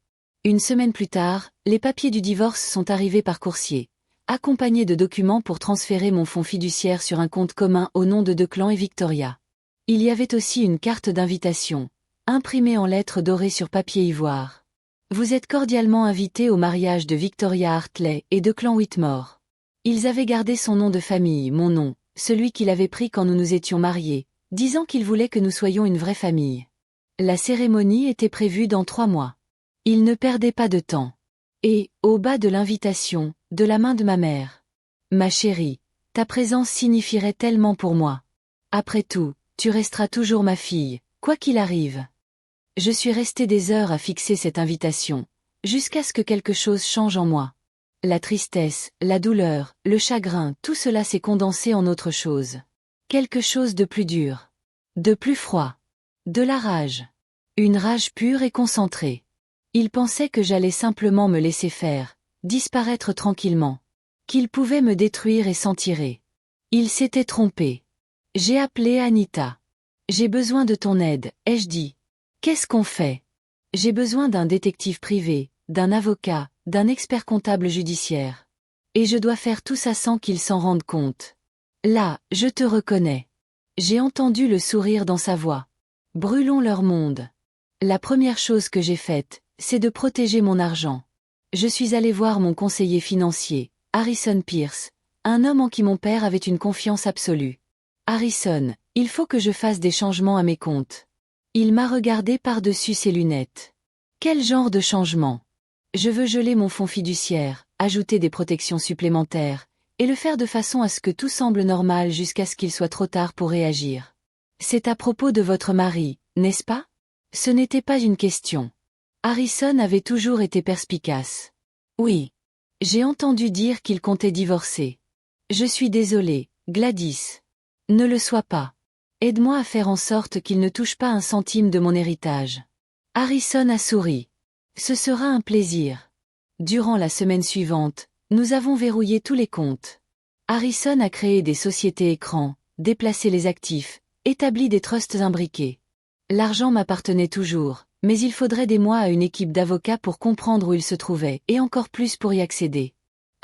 Une semaine plus tard, les papiers du divorce sont arrivés par coursier, accompagnés de documents pour transférer mon fonds fiduciaire sur un compte commun au nom de Declan et Victoria. Il y avait aussi une carte d'invitation, imprimée en lettres dorées sur papier ivoire. Vous êtes cordialement invités au mariage de Victoria Hartley et Declan Whitmore. Ils avaient gardé son nom de famille, mon nom, celui qu'il avait pris quand nous nous étions mariés, disant qu'ils voulaient que nous soyons une vraie famille. La cérémonie était prévue dans 3 mois. Ils ne perdaient pas de temps. Et, au bas de l'invitation, de la main de ma mère. Ma chérie, Ta présence signifierait tellement pour moi. Après tout, tu resteras toujours ma fille, quoi qu'il arrive. Je suis restée des heures à fixer cette invitation, jusqu'à ce que quelque chose change en moi. La tristesse, la douleur, le chagrin, tout cela s'est condensé en autre chose. Quelque chose de plus dur. De plus froid. De la rage. Une rage pure et concentrée. Il pensait que j'allais simplement me laisser faire, disparaître tranquillement. Qu'il pouvait me détruire et s'en tirer. Il s'était trompé. J'ai appelé Anita. J'ai besoin de ton aide, ai-je dit. Qu'est-ce qu'on fait? J'ai besoin d'un détective privé, d'un avocat, d'un expert comptable judiciaire. Et je dois faire tout ça sans qu'ils s'en rendent compte. Là, je te reconnais. J'ai entendu le sourire dans sa voix. Brûlons leur monde. La première chose que j'ai faite, c'est de protéger mon argent. Je suis allé voir mon conseiller financier, Harrison Pierce, un homme en qui mon père avait une confiance absolue. Harrison, il faut que je fasse des changements à mes comptes. Il m'a regardé par-dessus ses lunettes. Quel genre de changement? Je veux geler mon fonds fiduciaire, ajouter des protections supplémentaires, et le faire de façon à ce que tout semble normal jusqu'à ce qu'il soit trop tard pour réagir. C'est à propos de votre mari, n'est-ce pas? Ce n'était pas une question. Harrison avait toujours été perspicace. Oui. J'ai entendu dire qu'il comptait divorcer. Je suis désolée, Gladys. Ne le sois pas. Aide-moi à faire en sorte qu'il ne touche pas un centime de mon héritage. Harrison a souri. Ce sera un plaisir. Durant la semaine suivante, nous avons verrouillé tous les comptes. Harrison a créé des sociétés écrans, déplacé les actifs, établi des trusts imbriqués. L'argent m'appartenait toujours, mais il faudrait des mois à une équipe d'avocats pour comprendre où il se trouvait, et encore plus pour y accéder.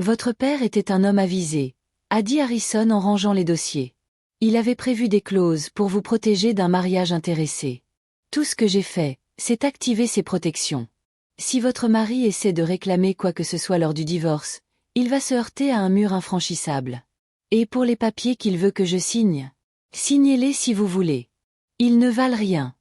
Votre père était un homme avisé, a dit Harrison en rangeant les dossiers. Il avait prévu des clauses pour vous protéger d'un mariage intéressé. Tout ce que j'ai fait, c'est activer ces protections. Si votre mari essaie de réclamer quoi que ce soit lors du divorce, il va se heurter à un mur infranchissable. Et pour les papiers qu'il veut que je signe, signez-les si vous voulez. Ils ne valent rien.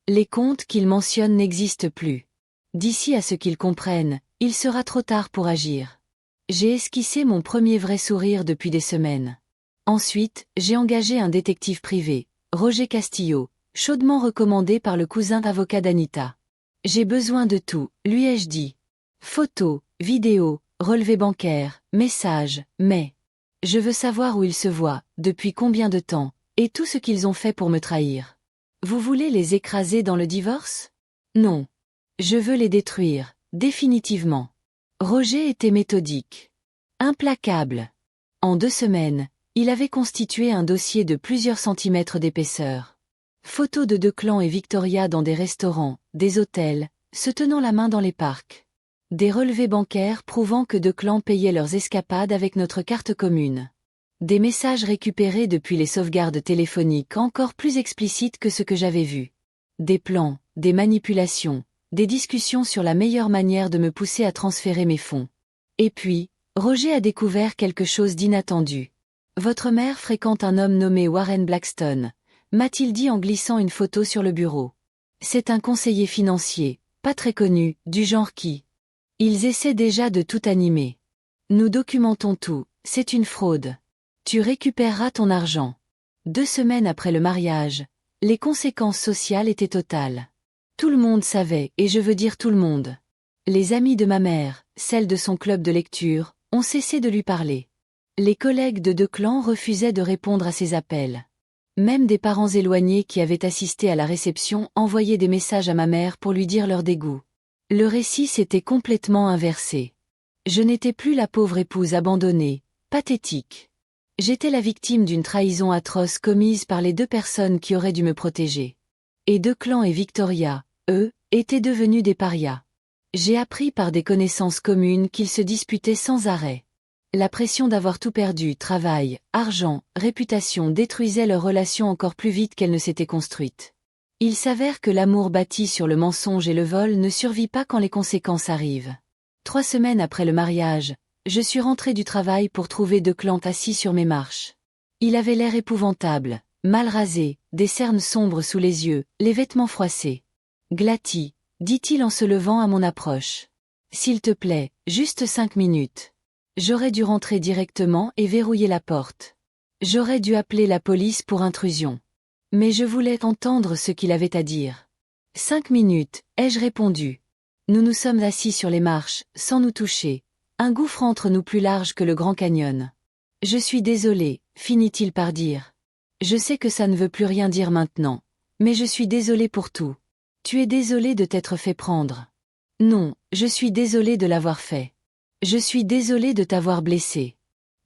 Les comptes qu'il mentionne n'existent plus. D'ici à ce qu'ils comprennent, il sera trop tard pour agir. J'ai esquissé mon premier vrai sourire depuis des semaines. Ensuite, j'ai engagé un détective privé, Roger Castillo, chaudement recommandé par le cousin avocat d'Anita. J'ai besoin de tout, lui ai-je dit. Photos, vidéos, relevés bancaires, messages, mais... Je veux savoir où ils se voient, depuis combien de temps, et tout ce qu'ils ont fait pour me trahir. Vous voulez les écraser dans le divorce? Non. Je veux les détruire, définitivement. Roger était méthodique. Implacable. En 2 semaines, il avait constitué un dossier de plusieurs centimètres d'épaisseur. Photos de Declan et Victoria dans des restaurants, des hôtels, se tenant la main dans les parcs. Des relevés bancaires prouvant que Declan payait leurs escapades avec notre carte commune. Des messages récupérés depuis les sauvegardes téléphoniques encore plus explicites que ce que j'avais vu. Des plans, des manipulations, des discussions sur la meilleure manière de me pousser à transférer mes fonds. Et puis, Roger a découvert quelque chose d'inattendu. Votre mère fréquente un homme nommé Warren Blackstone, m'a-t-il dit en glissant une photo sur le bureau. C'est un conseiller financier, pas très connu, du genre qui. Ils essaient déjà de tout animer. Nous documentons tout, c'est une fraude. Tu récupéreras ton argent. 2 semaines après le mariage, les conséquences sociales étaient totales. Tout le monde savait, et je veux dire tout le monde. Les amis de ma mère, celles de son club de lecture, ont cessé de lui parler. Les collègues de Declan refusaient de répondre à ses appels. Même des parents éloignés qui avaient assisté à la réception envoyaient des messages à ma mère pour lui dire leur dégoût. Le récit s'était complètement inversé. Je n'étais plus la pauvre épouse abandonnée, pathétique. J'étais la victime d'une trahison atroce commise par les 2 personnes qui auraient dû me protéger. Et Declan et Victoria, eux, étaient devenus des parias. J'ai appris par des connaissances communes qu'ils se disputaient sans arrêt. La pression d'avoir tout perdu, travail, argent, réputation détruisait leur relation encore plus vite qu'elle ne s'était construite. Il s'avère que l'amour bâti sur le mensonge et le vol ne survit pas quand les conséquences arrivent. 3 semaines après le mariage, je suis rentrée du travail pour trouver Declan assis sur mes marches. Il avait l'air épouvantable, mal rasé, des cernes sombres sous les yeux, les vêtements froissés. Glatty, dit-il en se levant à mon approche. S'il te plaît, juste 5 minutes. J'aurais dû rentrer directement et verrouiller la porte. J'aurais dû appeler la police pour intrusion. Mais je voulais entendre ce qu'il avait à dire. 5 minutes, ai-je répondu. Nous nous sommes assis sur les marches, sans nous toucher. Un gouffre entre nous plus large que le Grand Canyon. Je suis désolé, finit-il par dire. Je sais que ça ne veut plus rien dire maintenant. Mais je suis désolé pour tout. Tu es désolé de t'être fait prendre. Non, je suis désolé de l'avoir fait. Je suis désolé de t'avoir blessé.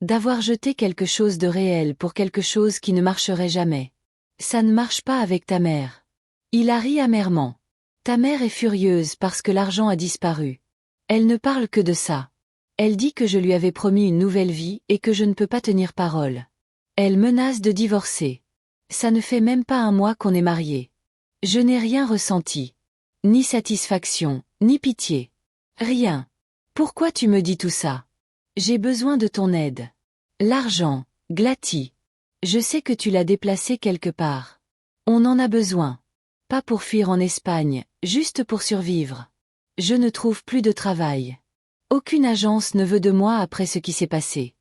D'avoir jeté quelque chose de réel pour quelque chose qui ne marcherait jamais. Ça ne marche pas avec ta mère. Il a ri amèrement. Ta mère est furieuse parce que l'argent a disparu. Elle ne parle que de ça. Elle dit que je lui avais promis une nouvelle vie et que je ne peux pas tenir parole. Elle menace de divorcer. Ça ne fait même pas un mois qu'on est mariés. Je n'ai rien ressenti. Ni satisfaction, ni pitié. Rien. Pourquoi tu me dis tout ça? J'ai besoin de ton aide. L'argent, Glatty. Je sais que tu l'as déplacé quelque part. On en a besoin. Pas pour fuir en Espagne, juste pour survivre. Je ne trouve plus de travail. Aucune agence ne veut de moi après ce qui s'est passé.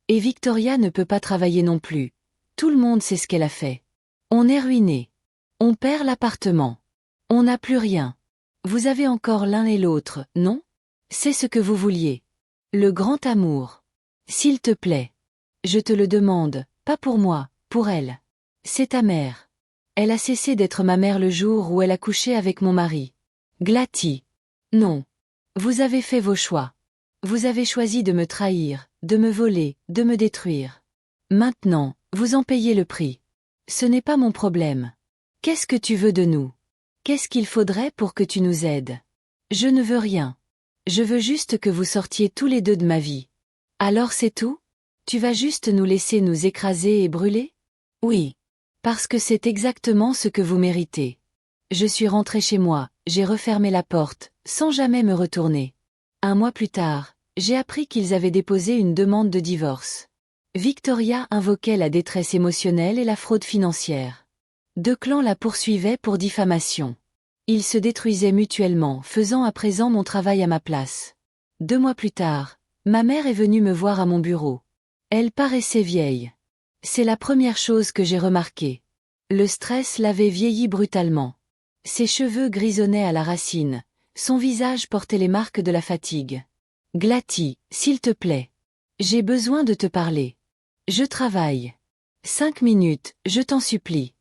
Et Victoria ne peut pas travailler non plus. Tout le monde sait ce qu'elle a fait. On est ruiné. On perd l'appartement. On n'a plus rien. Vous avez encore l'un et l'autre, non? C'est ce que vous vouliez. Le grand amour. S'il te plaît. Je te le demande, pas pour moi, pour elle. C'est ta mère. Elle a cessé d'être ma mère le jour où elle a couché avec mon mari. Glatty. Non. Vous avez fait vos choix. Vous avez choisi de me trahir, de me voler, de me détruire. Maintenant, vous en payez le prix. Ce n'est pas mon problème. Qu'est-ce que tu veux de nous? Qu'est-ce qu'il faudrait pour que tu nous aides? Je ne veux rien. Je veux juste que vous sortiez tous les deux de ma vie. Alors c'est tout? Tu vas juste nous laisser nous écraser et brûler? Oui. Parce que c'est exactement ce que vous méritez. Je suis rentrée chez moi, j'ai refermé la porte, sans jamais me retourner. 1 mois plus tard, j'ai appris qu'ils avaient déposé une demande de divorce. Victoria invoquait la détresse émotionnelle et la fraude financière. 2 clans la poursuivaient pour diffamation. Ils se détruisaient mutuellement, faisant à présent mon travail à ma place. 2 mois plus tard, ma mère est venue me voir à mon bureau. Elle paraissait vieille. C'est la première chose que j'ai remarquée. Le stress l'avait vieilli brutalement. Ses cheveux grisonnaient à la racine, son visage portait les marques de la fatigue. Glatty, s'il te plaît. J'ai besoin de te parler. Je travaille. 5 minutes, je t'en supplie.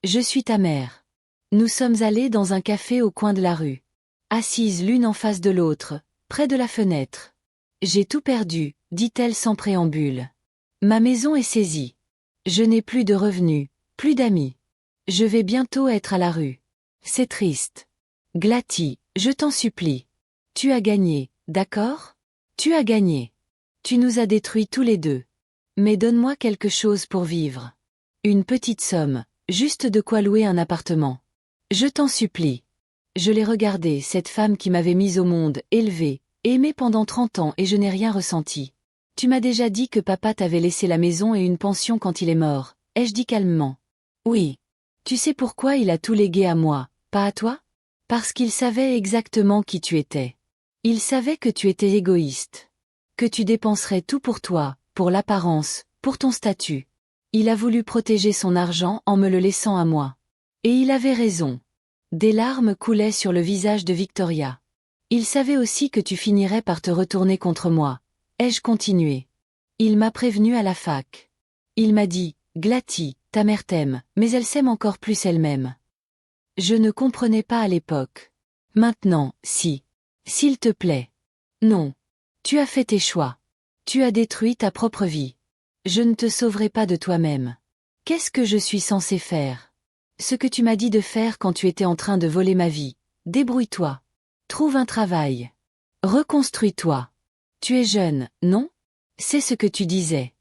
Je suis ta mère. Nous sommes allés dans un café au coin de la rue. Assises l'une en face de l'autre, près de la fenêtre. J'ai tout perdu, dit-elle sans préambule. Ma maison est saisie. Je n'ai plus de revenus, plus d'amis. Je vais bientôt être à la rue. C'est triste. Glatty, je t'en supplie. Tu as gagné, d'accord? Tu as gagné. Tu nous as détruits tous les deux. Mais donne-moi quelque chose pour vivre. Une petite somme, juste de quoi louer un appartement. Je t'en supplie. Je l'ai regardée, cette femme qui m'avait mise au monde, élevée, aimée pendant 30 ans et je n'ai rien ressenti. Tu m'as déjà dit que papa t'avait laissé la maison et une pension quand il est mort, ai-je dit calmement. Oui. Tu sais pourquoi il a tout légué à moi, pas à toi? Parce qu'il savait exactement qui tu étais. Il savait que tu étais égoïste. Que tu dépenserais tout pour toi, pour l'apparence, pour ton statut. Il a voulu protéger son argent en me le laissant à moi. Et il avait raison. Des larmes coulaient sur le visage de Victoria. Il savait aussi que tu finirais par te retourner contre moi. Ai-je continué? Il m'a prévenu à la fac. Il m'a dit, Glatty, ta mère t'aime, mais elle s'aime encore plus elle-même. Je ne comprenais pas à l'époque. Maintenant, si. S'il te plaît. Non. Tu as fait tes choix. Tu as détruit ta propre vie. Je ne te sauverai pas de toi-même. Qu'est-ce que je suis censé faire? Ce que tu m'as dit de faire quand tu étais en train de voler ma vie. Débrouille-toi. Trouve un travail. Reconstruis-toi. Tu es jeune, non? C'est ce que tu disais.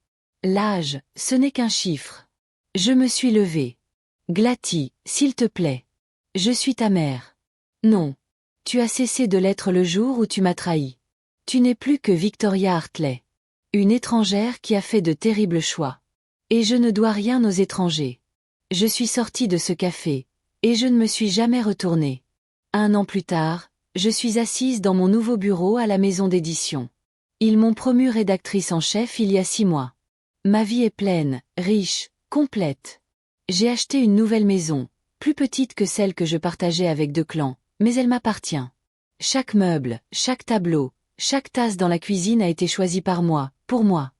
L'âge, ce n'est qu'un chiffre. Je me suis levée. Glatty, s'il te plaît. Je suis ta mère. Non. Tu as cessé de l'être le jour où tu m'as trahi. Tu n'es plus que Victoria Hartley. Une étrangère qui a fait de terribles choix. Et je ne dois rien aux étrangers. Je suis sortie de ce café, et je ne me suis jamais retournée. 1 an plus tard, je suis assise dans mon nouveau bureau à la maison d'édition. Ils m'ont promue rédactrice en chef il y a 6 mois. Ma vie est pleine, riche, complète. J'ai acheté une nouvelle maison, plus petite que celle que je partageais avec Declan, mais elle m'appartient. Chaque meuble, chaque tableau, chaque tasse dans la cuisine a été choisi par moi, pour moi.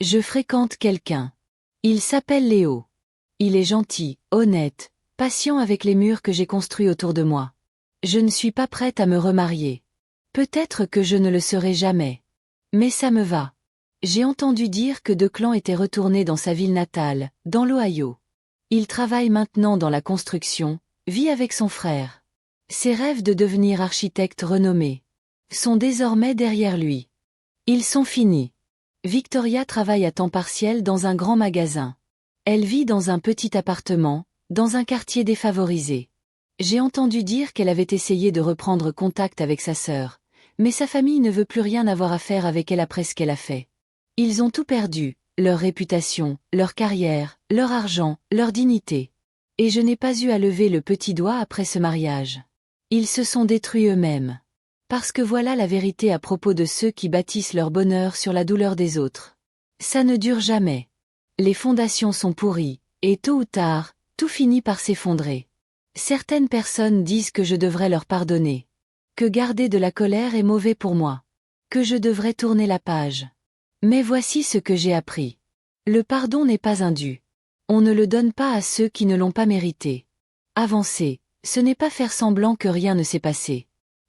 Je fréquente quelqu'un. Il s'appelle Léo. Il est gentil, honnête, patient avec les murs que j'ai construits autour de moi. Je ne suis pas prête à me remarier. Peut-être que je ne le serai jamais. Mais ça me va. J'ai entendu dire que Declan était retourné dans sa ville natale, dans l'Ohio. Il travaille maintenant dans la construction, vit avec son frère. Ses rêves de devenir architecte renommé sont désormais derrière lui. Ils sont finis. Victoria travaille à temps partiel dans un grand magasin. Elle vit dans un petit appartement, dans un quartier défavorisé. J'ai entendu dire qu'elle avait essayé de reprendre contact avec sa sœur, mais sa famille ne veut plus rien avoir à faire avec elle après ce qu'elle a fait. Ils ont tout perdu, leur réputation, leur carrière, leur argent, leur dignité. Et je n'ai pas eu à lever le petit doigt après ce mariage. Ils se sont détruits eux-mêmes. Parce que voilà la vérité à propos de ceux qui bâtissent leur bonheur sur la douleur des autres. Ça ne dure jamais. Les fondations sont pourries, et tôt ou tard, tout finit par s'effondrer. Certaines personnes disent que je devrais leur pardonner. Que garder de la colère est mauvais pour moi. Que je devrais tourner la page. Mais voici ce que j'ai appris. Le pardon n'est pas un dû. On ne le donne pas à ceux qui ne l'ont pas mérité. Avancer, ce n'est pas faire semblant que rien ne s'est passé.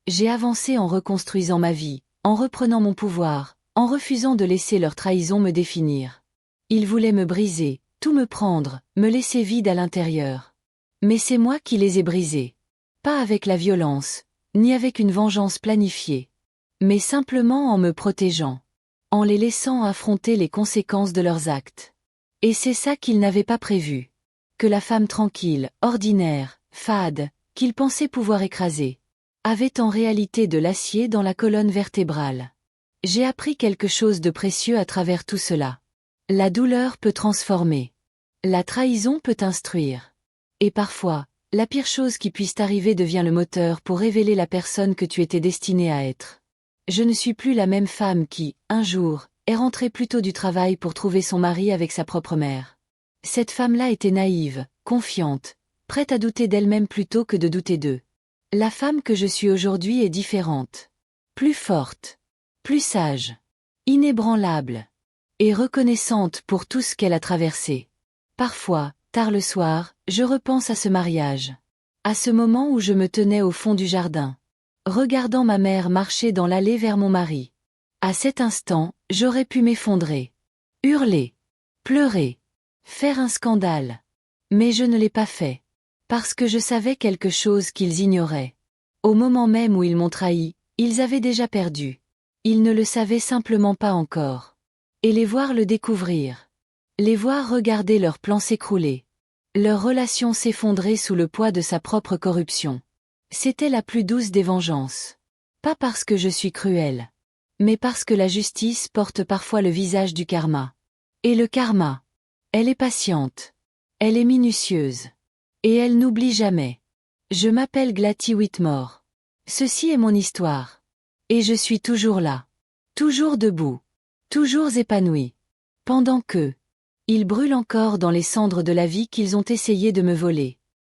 J'ai avancé en reconstruisant ma vie, en reprenant mon pouvoir, en refusant de laisser leur trahison me définir. Ils voulaient me briser, tout me prendre, me laisser vide à l'intérieur. Mais c'est moi qui les ai brisés. Pas avec la violence, ni avec une vengeance planifiée. Mais simplement en me protégeant. En les laissant affronter les conséquences de leurs actes. Et c'est ça qu'ils n'avaient pas prévu. Que la femme tranquille, ordinaire, fade, qu'ils pensaient pouvoir écraser, avait en réalité de l'acier dans la colonne vertébrale. J'ai appris quelque chose de précieux à travers tout cela. La douleur peut transformer. La trahison peut instruire. Et parfois, la pire chose qui puisse t'arriver devient le moteur pour révéler la personne que tu étais destinée à être. Je ne suis plus la même femme qui, un jour, est rentrée plus tôt du travail pour trouver son mari avec sa propre mère. Cette femme-là était naïve, confiante, prête à douter d'elle-même plutôt que de douter d'eux. La femme que je suis aujourd'hui est différente. Plus forte. Plus sage. Inébranlable. Et reconnaissante pour tout ce qu'elle a traversé. Parfois, tard le soir, je repense à ce mariage. À ce moment où je me tenais au fond du jardin. Regardant ma mère marcher dans l'allée vers mon mari. À cet instant, j'aurais pu m'effondrer. Hurler. Pleurer. Faire un scandale. Mais je ne l'ai pas fait. Parce que je savais quelque chose qu'ils ignoraient. Au moment même où ils m'ont trahi, ils avaient déjà perdu. Ils ne le savaient simplement pas encore. Et les voir le découvrir. Les voir regarder leur plan s'écrouler. Leur relation s'effondrer sous le poids de sa propre corruption. C'était la plus douce des vengeances. Pas parce que je suis cruelle. Mais parce que la justice porte parfois le visage du karma. Et le karma. Elle est patiente. Elle est minutieuse. Et elle n'oublie jamais. Je m'appelle Glatty Whitmore. Ceci est mon histoire. Et je suis toujours là. Toujours debout. Toujours épanouie. Pendant que ils brûlent encore dans les cendres de la vie qu'ils ont essayé de me voler.